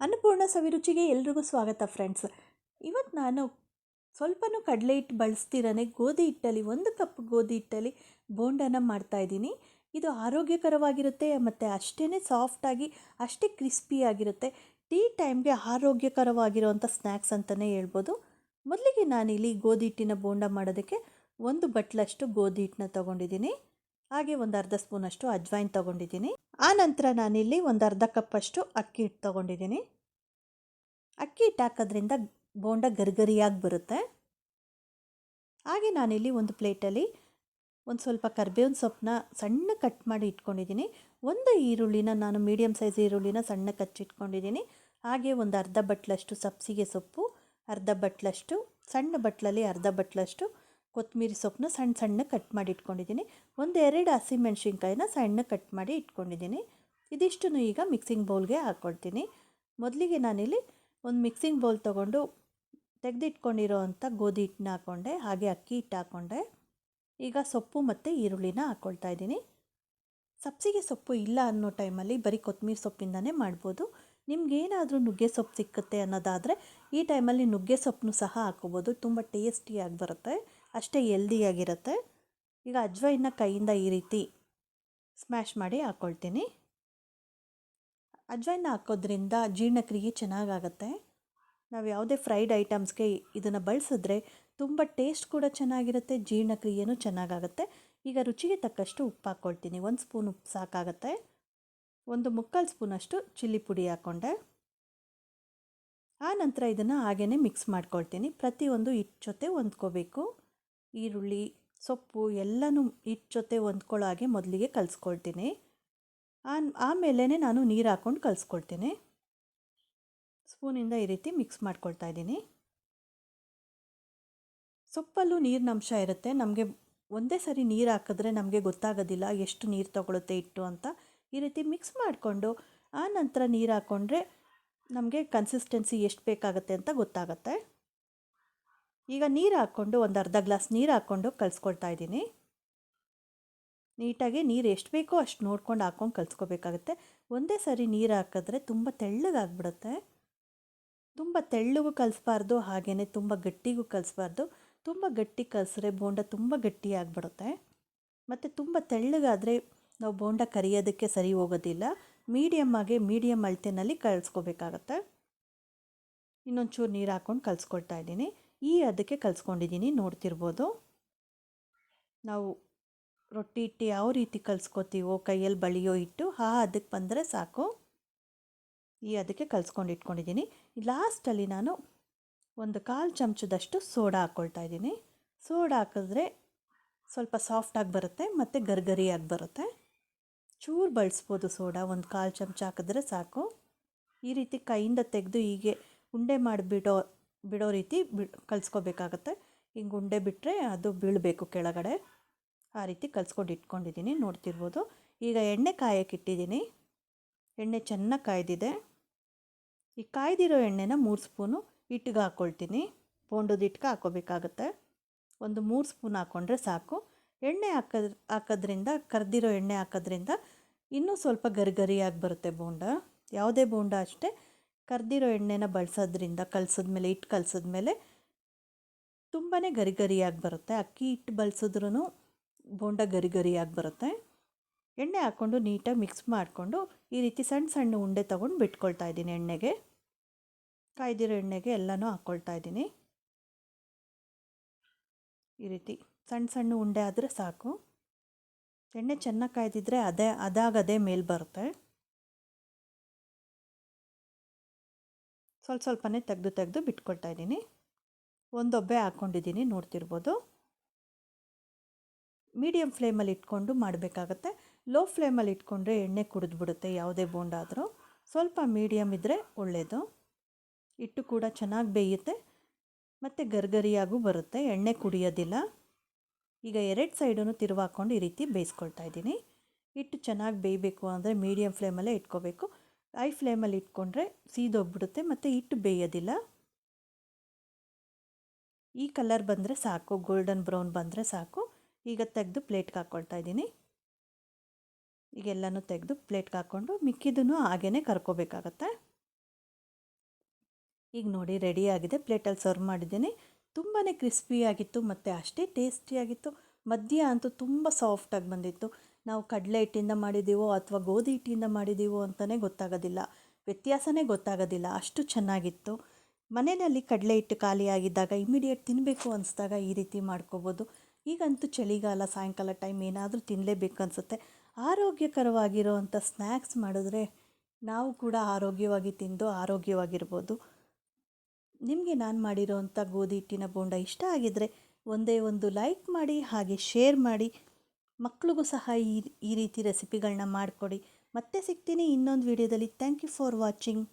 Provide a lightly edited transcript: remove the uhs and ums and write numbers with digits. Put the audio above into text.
ಅನ್ನಪೂರ್ಣ ಸವಿರುಚಿಗೆ ಎಲ್ರಿಗೂ ಸ್ವಾಗತ ಫ್ರೆಂಡ್ಸ್. ಇವತ್ತು ನಾನು ಸ್ವಲ್ಪನೂ ಕಡಲೆ ಹಿಟ್ಟು ಬಳಸ್ತಿರನೇ ಗೋಧಿ ಹಿಟ್ಟಲ್ಲಿ 1 ಕಪ್ ಗೋಧಿ ಹಿಟ್ಟಲ್ಲಿ ಬೋಂಡನ ಮಾಡ್ತಾಯಿದ್ದೀನಿ. ಇದು ಆರೋಗ್ಯಕರವಾಗಿರುತ್ತೆ ಮತ್ತು ಅಷ್ಟೇ ಸಾಫ್ಟಾಗಿ ಅಷ್ಟೇ ಕ್ರಿಸ್ಪಿಯಾಗಿರುತ್ತೆ. ಟೀ ಟೈಮ್ಗೆ ಆರೋಗ್ಯಕರವಾಗಿರುವಂಥ ಸ್ನ್ಯಾಕ್ಸ್ ಅಂತಲೇ ಹೇಳ್ಬೋದು. ಮೊದಲಿಗೆ ನಾನಿಲ್ಲಿ ಗೋಧಿ ಹಿಟ್ಟಿನ ಬೋಂಡ ಮಾಡೋದಕ್ಕೆ 1 ಬಟ್ಲಷ್ಟು ಗೋಧಿ ಹಿಟ್ಟನ್ನ ತೊಗೊಂಡಿದ್ದೀನಿ. ಹಾಗೆ ಒಂದು ಅರ್ಧ ಸ್ಪೂನಷ್ಟು ಅಜ್ವೈನ್ ತೊಗೊಂಡಿದ್ದೀನಿ. ಆನಂತರ ನಾನಿಲ್ಲಿ ಒಂದು ಅರ್ಧ ಕಪ್ಪಷ್ಟು ಅಕ್ಕಿ ಹಿಟ್ಟು ತೊಗೊಂಡಿದ್ದೀನಿ. ಅಕ್ಕಿ ಹಿಟ್ಟು ಹಾಕೋದ್ರಿಂದ ಬೋಂಡ ಗರಿಗರಿಯಾಗಿ ಬರುತ್ತೆ. ಹಾಗೆ ನಾನಿಲ್ಲಿ ಒಂದು ಪ್ಲೇಟಲ್ಲಿ ಒಂದು ಸ್ವಲ್ಪ ಕರಿಬೇವಿನ ಸೊಪ್ಪನ್ನ ಸಣ್ಣ ಕಟ್ ಮಾಡಿ ಇಟ್ಕೊಂಡಿದ್ದೀನಿ. ಒಂದು ಈರುಳ್ಳಿನ ನಾನು ಮೀಡಿಯಮ್ ಸೈಜ್ ಈರುಳ್ಳಿನ ಸಣ್ಣ ಕಚ್ಚಿಟ್ಕೊಂಡಿದ್ದೀನಿ. ಹಾಗೆ ಒಂದು ಅರ್ಧ ಬಟ್ಲಷ್ಟು ಸಬ್ಸಿಗೆ ಸೊಪ್ಪು, ಅರ್ಧ ಬಟ್ಲಷ್ಟು ಸಣ್ಣ ಬಟ್ಲಲ್ಲಿ ಅರ್ಧ ಬಟ್ಲಷ್ಟು ಕೊತ್ತಂಬರಿ ಸೊಪ್ಪನ್ನ ಸಣ್ಣ ಸಣ್ಣ ಕಟ್ ಮಾಡಿ ಇಟ್ಕೊಂಡಿದ್ದೀನಿ. 1-2 ಹಸಿಮೆಣ್ಸಿನ್ಕಾಯಿನ ಸಣ್ಣ ಕಟ್ ಮಾಡಿ ಇಟ್ಕೊಂಡಿದ್ದೀನಿ. ಇದಿಷ್ಟನ್ನು ಈಗ ಮಿಕ್ಸಿಂಗ್ ಬೌಲ್ಗೆ ಹಾಕ್ಕೊಳ್ತೀನಿ. ಮೊದಲಿಗೆ ನಾನಿಲ್ಲಿ ಒಂದು ಮಿಕ್ಸಿಂಗ್ ಬೌಲ್ ತೊಗೊಂಡು ತೆಗೆದಿಟ್ಕೊಂಡಿರೋ ಅಂಥ ಗೋಧಿ ಹಿಟ್ಟನ್ನ ಹಾಕ್ಕೊಂಡೆ. ಹಾಗೆ ಅಕ್ಕಿ ಹಿಟ್ಟು ಹಾಕ್ಕೊಂಡೆ. ಈಗ ಸೊಪ್ಪು ಮತ್ತು ಈರುಳ್ಳಿನ ಹಾಕ್ಕೊಳ್ತಾ ಇದ್ದೀನಿ. ಸಬ್ಸಿಗೆ ಸೊಪ್ಪು ಇಲ್ಲ ಅನ್ನೋ ಟೈಮಲ್ಲಿ ಬರೀ ಕೊತ್ತಂಬರಿ ಸೊಪ್ಪಿಂದನೇ ಮಾಡ್ಬೋದು. ನಿಮಗೇನಾದರೂ ನುಗ್ಗೆ ಸೊಪ್ಪು ಸಿಕ್ಕುತ್ತೆ ಅನ್ನೋದಾದರೆ ಈ ಟೈಮಲ್ಲಿ ನುಗ್ಗೆ ಸೊಪ್ಪನ್ನು ಸಹ ಹಾಕ್ಕೋಬೋದು. ತುಂಬ ಟೇಸ್ಟಿಯಾಗಿ ಬರುತ್ತೆ, ಅಷ್ಟೇ ಹೆಲ್ದಿಯಾಗಿರುತ್ತೆ. ಈಗ ಅಜ್ವೈನ ಕೈಯಿಂದ ಈ ರೀತಿ ಸ್ಮ್ಯಾಶ್ ಮಾಡಿ ಹಾಕ್ಕೊಳ್ತೀನಿ. ಅಜ್ವೈನ ಹಾಕೋದ್ರಿಂದ ಜೀರ್ಣಕ್ರಿಯೆ ಚೆನ್ನಾಗಾಗತ್ತೆ. ನಾವು ಯಾವುದೇ ಫ್ರೈಡ್ ಐಟಮ್ಸ್ಗೆ ಇದನ್ನು ಬಳಸಿದ್ರೆ ತುಂಬ ಟೇಸ್ಟ್ ಕೂಡ ಚೆನ್ನಾಗಿರುತ್ತೆ, ಜೀರ್ಣಕ್ರಿಯೆನೂ ಚೆನ್ನಾಗಾಗುತ್ತೆ. ಈಗ ರುಚಿಗೆ ತಕ್ಕಷ್ಟು ಉಪ್ಪು ಹಾಕ್ಕೊಳ್ತೀನಿ. 1 ಸ್ಪೂನ್ ಉಪ್ಪು ಸಾಕಾಗುತ್ತೆ. 1/4 ಸ್ಪೂನಷ್ಟು ಚಿಲ್ಲಿ ಪುಡಿ ಹಾಕ್ಕೊಂಡೆ. ಆನಂತರ ಇದನ್ನು ಹಾಗೇ ಮಿಕ್ಸ್ ಮಾಡ್ಕೊಳ್ತೀನಿ. ಪ್ರತಿಯೊಂದು ಹಿಟ್ಟು ಜೊತೆ ಹೊಂದ್ಕೋಬೇಕು. ಈರುಳ್ಳಿ, ಸೊಪ್ಪು ಎಲ್ಲನೂ ಹಿಟ್ಟು ಜೊತೆ ಹೊಂದ್ಕೊಳ್ಳೋ ಹಾಗೆ ಮೊದಲಿಗೆ ಕಲಿಸ್ಕೊಳ್ತೀನಿ. ಆಮೇಲೆ ನಾನು ನೀರು ಹಾಕ್ಕೊಂಡು ಕಲಿಸ್ಕೊಳ್ತೀನಿ. ಸ್ಪೂನಿಂದ ಈ ರೀತಿ ಮಿಕ್ಸ್ ಮಾಡ್ಕೊಳ್ತಾ ಇದ್ದೀನಿ. ಸೊಪ್ಪಲ್ಲೂ ನೀರಿನ ಅಂಶ ಇರುತ್ತೆ. ನಮಗೆ ಒಂದೇ ಸರಿ ನೀರು ಹಾಕಿದ್ರೆ ನಮಗೆ ಗೊತ್ತಾಗೋದಿಲ್ಲ ಎಷ್ಟು ನೀರು ತಗೊಳುತ್ತೆ ಹಿಟ್ಟು ಅಂತ. ಈ ರೀತಿ ಮಿಕ್ಸ್ ಮಾಡಿಕೊಂಡು ಆನಂತರ ನೀರು ಹಾಕ್ಕೊಂಡ್ರೆ ನಮಗೆ ಕನ್ಸಿಸ್ಟೆನ್ಸಿ ಎಷ್ಟು ಬೇಕಾಗುತ್ತೆ ಅಂತ ಗೊತ್ತಾಗುತ್ತೆ. ಈಗ ನೀರು ಹಾಕ್ಕೊಂಡು ಒಂದು ಅರ್ಧ ಗ್ಲಾಸ್ ನೀರು ಹಾಕ್ಕೊಂಡು ಕಲಿಸ್ಕೊಳ್ತಾ ಇದ್ದೀನಿ. ನೀಟಾಗಿ ನೀರು ಎಷ್ಟು ಬೇಕೋ ಅಷ್ಟು ನೋಡ್ಕೊಂಡು ಹಾಕ್ಕೊಂಡು ಕಲಿಸ್ಕೋಬೇಕಾಗತ್ತೆ. ಒಂದೇ ಸರಿ ನೀರು ಹಾಕಿದ್ರೆ ತುಂಬ ತೆಳ್ಳಗಾಗ್ಬಿಡುತ್ತೆ. ತುಂಬ ತೆಳ್ಳಗೂ ಕಲಿಸ್ಬಾರ್ದು, ಹಾಗೆಯೇ ತುಂಬ ಗಟ್ಟಿಗೂ ಕಲಿಸ್ಬಾರ್ದು. ತುಂಬ ಗಟ್ಟಿ ಕಲಿಸ್ರೆ ಬೋಂಡ ತುಂಬ ಗಟ್ಟಿಯಾಗಿಬಿಡುತ್ತೆ. ಮತ್ತು ತುಂಬ ತೆಳ್ಳಗಾದರೆ ನಾವು ಬೋಂಡ ಕರಿಯೋದಕ್ಕೆ ಸರಿ ಹೋಗೋದಿಲ್ಲ. ಮೀಡಿಯಮ್ ಅಳತೆನಲ್ಲಿ ಕಲಿಸ್ಕೋಬೇಕಾಗತ್ತೆ. ಇನ್ನೊಂಚೂರು ನೀರು ಹಾಕ್ಕೊಂಡು ಕಲಿಸ್ಕೊಳ್ತಾ ಇದ್ದೀನಿ. ಅದಕ್ಕೆ ಕಲಿಸ್ಕೊಂಡಿದ್ದೀನಿ, ನೋಡ್ತಿರ್ಬೋದು. ನಾವು ರೊಟ್ಟಿ ಹಿಟ್ಟು ಯಾವ ರೀತಿ ಕಲಿಸ್ಕೋತೀವೋ ಕೈಯಲ್ಲಿ ಬಳಿಯೋ ಹಿಟ್ಟು ಅದಕ್ಕೆ ಬಂದರೆ ಸಾಕು. ಅದಕ್ಕೆ ಕಲಿಸ್ಕೊಂಡು ಇಟ್ಕೊಂಡಿದ್ದೀನಿ. ಲಾಸ್ಟಲ್ಲಿ ನಾನು 1/4 ಚಮಚದಷ್ಟು ಸೋಡಾ ಹಾಕ್ಕೊಳ್ತಾ ಇದ್ದೀನಿ. ಸೋಡಾ ಹಾಕಿದ್ರೆ ಸ್ವಲ್ಪ ಸಾಫ್ಟಾಗಿ ಬರುತ್ತೆ ಮತ್ತು ಗರಿಗರಿಯಾಗಿ ಬರುತ್ತೆ. ಚೂರು ಬಳಸ್ಬೋದು ಸೋಡಾ, 1/4 ಚಮಚ ಹಾಕಿದ್ರೆ ಸಾಕು. ಈ ರೀತಿ ಕೈಯಿಂದ ತೆಗೆದು ಹೀಗೆ ಉಂಡೆ ಬಿಡೋ ರೀತಿ ಕಲಿಸ್ಕೋಬೇಕಾಗತ್ತೆ. ಹಿಂಗೆ ಉಂಡೆ ಬಿಟ್ಟರೆ ಅದು ಬೀಳಬೇಕು ಕೆಳಗಡೆ. ಆ ರೀತಿ ಕಲಿಸ್ಕೊಂಡು ಇಟ್ಕೊಂಡಿದ್ದೀನಿ, ನೋಡ್ತಿರ್ಬೋದು. ಈಗ ಎಣ್ಣೆ ಕಾಯಕ್ಕೆ ಇಟ್ಟಿದ್ದೀನಿ. ಎಣ್ಣೆ ಚೆನ್ನಾಗಿ ಕಾಯ್ದಿದೆ. ಈ ಕಾಯ್ದಿರೋ ಎಣ್ಣೆನ 3 ಸ್ಪೂನು ಹಿಟ್ಟಿಗೆ ಹಾಕ್ಕೊಳ್ತೀನಿ. ಬೋಂಡದ ಹಿಟ್ಟಿಗೆ ಹಾಕ್ಕೋಬೇಕಾಗತ್ತೆ. 3 ಸ್ಪೂನ್ ಹಾಕ್ಕೊಂಡ್ರೆ ಸಾಕು. ಎಣ್ಣೆ ಹಾಕೋದ್ರಿಂದ ಕರೆದಿರೋ ಎಣ್ಣೆ ಹಾಕೋದ್ರಿಂದ ಇನ್ನೂ ಸ್ವಲ್ಪ ಗರಿಗರಿಯಾಗಿ ಬರುತ್ತೆ ಬೋಂಡ. ಯಾವುದೇ ಬೋಂಡ ಅಷ್ಟೇ ಕರೆದಿರೋ ಎಣ್ಣೆನ ಬಳಸೋದ್ರಿಂದ ಹಿಟ್ಟು ಕಲಸಿದ್ಮೇಲೆ ತುಂಬಾ ಗರಿಗರಿಯಾಗಿ ಬರುತ್ತೆ. ಅಕ್ಕಿ ಹಿಟ್ಟು ಬಳಸಿದ್ರೂ ಬೋಂಡ ಗರಿಗರಿಯಾಗಿ ಬರುತ್ತೆ. ಎಣ್ಣೆ ಹಾಕ್ಕೊಂಡು ನೀಟಾಗಿ ಮಿಕ್ಸ್ ಮಾಡಿಕೊಂಡು ಈ ರೀತಿ ಸಣ್ಣ ಸಣ್ಣ ಉಂಡೆ ತೊಗೊಂಡು ಬಿಟ್ಕೊಳ್ತಾ ಇದ್ದೀನಿ. ಕಾಯ್ದಿರೋ ಎಣ್ಣೆಗೆ ಎಲ್ಲನೂ ಹಾಕ್ಕೊಳ್ತಾ ಇದ್ದೀನಿ. ಈ ರೀತಿ ಸಣ್ಣ ಸಣ್ಣ ಉಂಡೆ ಆದರೆ ಸಾಕು. ಎಣ್ಣೆ ಚೆನ್ನಾಗಿ ಕಾಯ್ದಿದ್ರೆ ಅದೇ ಮೇಲೆ ಬರುತ್ತೆ. ಸ್ವಲ್ಪನೇ ತೆಗೆದು ಬಿಟ್ಕೊಳ್ತಾ ಇದ್ದೀನಿ. ಒಂದೊಬ್ಬೆ ಹಾಕ್ಕೊಂಡಿದ್ದೀನಿ, ನೋಡ್ತಿರ್ಬೋದು. ಮೀಡಿಯಮ್ ಫ್ಲೇಮಲ್ಲಿ ಇಟ್ಕೊಂಡು ಮಾಡಬೇಕಾಗತ್ತೆ. ಲೋ ಫ್ಲೇಮಲ್ಲಿ ಇಟ್ಕೊಂಡ್ರೆ ಎಣ್ಣೆ ಕುಡಿದ್ಬಿಡುತ್ತೆ ಯಾವುದೇ ಬೋಂಡ ಆದರೂ. ಸ್ವಲ್ಪ ಮೀಡಿಯಮ್ ಇದ್ದರೆ ಒಳ್ಳೆಯದು. ಹಿಟ್ಟು ಕೂಡ ಚೆನ್ನಾಗಿ ಬೇಯುತ್ತೆ ಮತ್ತು ಗರಿಗರಿಯಾಗೂ ಬರುತ್ತೆ, ಎಣ್ಣೆ ಕುಡಿಯೋದಿಲ್ಲ. ಈಗ 2 ಸೈಡೂ ತಿರುವಾಕೊಂಡು ಈ ರೀತಿ ಬೇಯಿಸ್ಕೊಳ್ತಾ ಇದ್ದೀನಿ. ಹಿಟ್ಟು ಚೆನ್ನಾಗಿ ಬೇಯಬೇಕು ಅಂದರೆ ಮೀಡಿಯಮ್ ಫ್ಲೇಮಲ್ಲೇ ಇಟ್ಕೋಬೇಕು. ಹೈ ಫ್ಲೇಮಲ್ಲಿ ಇಟ್ಕೊಂಡ್ರೆ ಸೀದೋಗ್ಬಿಡುತ್ತೆ ಮತ್ತು ಹಿಟ್ಟು ಬೇಯೋದಿಲ್ಲ. ಈ ಕಲರ್ ಬಂದರೆ ಸಾಕು, ಗೋಲ್ಡನ್ ಬ್ರೌನ್ ಬಂದರೆ ಸಾಕು. ಈಗ ತೆಗೆದು ಪ್ಲೇಟ್ಗೆ ಹಾಕ್ಕೊಳ್ತಾ ಇದ್ದೀನಿ. ಈಗೆಲ್ಲನೂ ತೆಗೆದು ಪ್ಲೇಟ್ಗೆ ಹಾಕ್ಕೊಂಡು ಮಿಕ್ಕಿದ್ದನ್ನು ಹಾಗೇ ಕರ್ಕೋಬೇಕಾಗತ್ತೆ. ಈಗ ನೋಡಿ ರೆಡಿಯಾಗಿದೆ, ಪ್ಲೇಟಲ್ಲಿ ಸರ್ವ್ ಮಾಡಿದ್ದೀನಿ. ತುಂಬಾ ಕ್ರಿಸ್ಪಿಯಾಗಿತ್ತು ಮತ್ತು ಅಷ್ಟೇ ಟೇಸ್ಟಿಯಾಗಿತ್ತು. ಮಧ್ಯ ಅಂತೂ ತುಂಬ ಸಾಫ್ಟಾಗಿ ಬಂದಿತ್ತು. ನಾವು ಕಡಲೆ ಹಿಟ್ಟಿಂದ ಮಾಡಿದ್ದೀವೋ ಅಥವಾ ಗೋಧಿ ಹಿಟ್ಟಿಂದ ಮಾಡಿದ್ದೀವೋ ಅಂತಲೇ ಗೊತ್ತಾಗೋದಿಲ್ಲ, ವ್ಯತ್ಯಾಸನೇ ಗೊತ್ತಾಗೋದಿಲ್ಲ, ಅಷ್ಟು ಚೆನ್ನಾಗಿತ್ತು. ಮನೆಯಲ್ಲಿ ಕಡಲೆ ಹಿಟ್ಟು ಖಾಲಿಯಾಗಿದ್ದಾಗ ಇಮಿಡಿಯೇಟ್ ತಿನ್ನಬೇಕು ಅನಿಸ್ದಾಗ ಈ ರೀತಿ ಮಾಡ್ಕೋಬೋದು. ಈಗಂತೂ ಚಳಿಗಾಲ, ಸಾಯಂಕಾಲ ಟೈಮ್ ಏನಾದರೂ ತಿನ್ನಲೇಬೇಕು ಅನಿಸುತ್ತೆ. ಆರೋಗ್ಯಕರವಾಗಿರೋವಂಥ ಸ್ನ್ಯಾಕ್ಸ್ ಮಾಡಿದ್ರೆ ನಾವು ಕೂಡ ಆರೋಗ್ಯವಾಗಿ ತಿಂದು ಆರೋಗ್ಯವಾಗಿರ್ಬೋದು. ನಿಮಗೆ ನಾನು ಮಾಡಿರೋವಂಥ ಗೋಧಿ ಹಿಟ್ಟಿನ ಬೋಂಡ ಇಷ್ಟ ಆಗಿದ್ದರೆ ಒಂದೇ ಒಂದು ಲೈಕ್ ಮಾಡಿ, ಹಾಗೆ ಶೇರ್ ಮಾಡಿ. ಮಕ್ಳಿಗೂ ಸಹ ಈ ರೀತಿ ರೆಸಿಪಿಗಳನ್ನ ಮಾಡಿಕೊಡಿ. ಮತ್ತೆ ಸಿಗ್ತೀನಿ ಇನ್ನೊಂದು ವಿಡಿಯೋದಲ್ಲಿ. Thank you for watching.